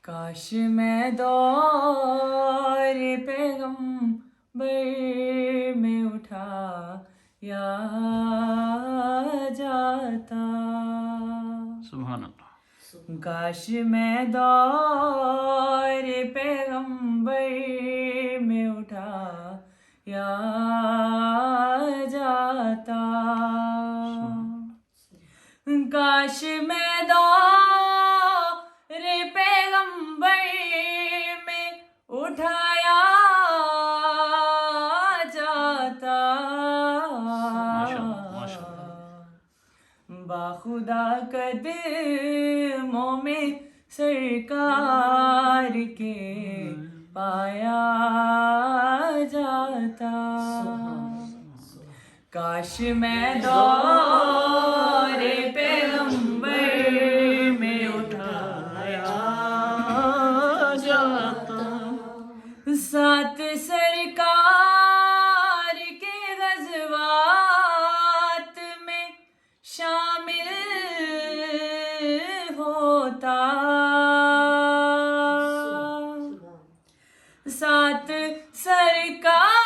کاش میں دور پیغمبر میں اٹھا یا جاتا، سبحان اللہ. کاش میں دور پیغمبر میں اٹھا یا جاتا، کاش میں دور پیغمبر میں اٹھایا جاتا، باخدا قدموں میں سرکار کے پایا جاتا، کاش میں دور پیغمبر میں اٹھایا جاتا، ساتھ سرکار کے غزوات میں شامل ہوتا، ساتھ سرکار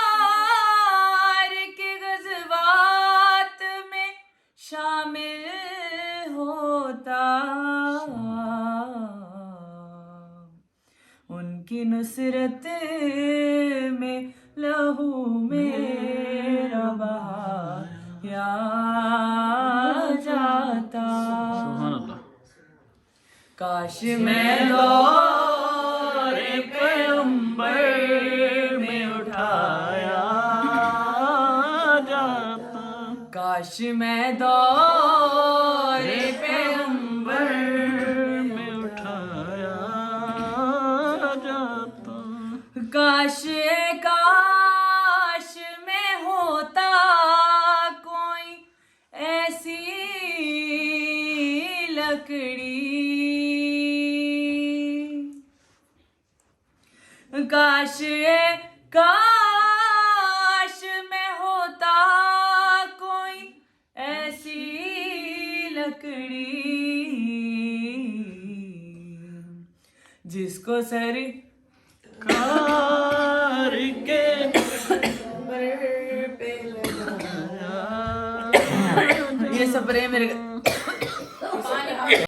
کے غزوات میں شامل ہوتا، ان کی نصرت میں لہو میرا بہایا جاتا، کاش میں دور پیغمبر میں اٹھایا جاتا، کاش میں دور پیغمبر میں اٹھایا جاتا، کاش کاش میں ہوتا کوئی ایسی لکڑی، کاش کاش میں ہوتا کوئی ایسی لکڑی جس کو سرکار کے یہ سپرے میرے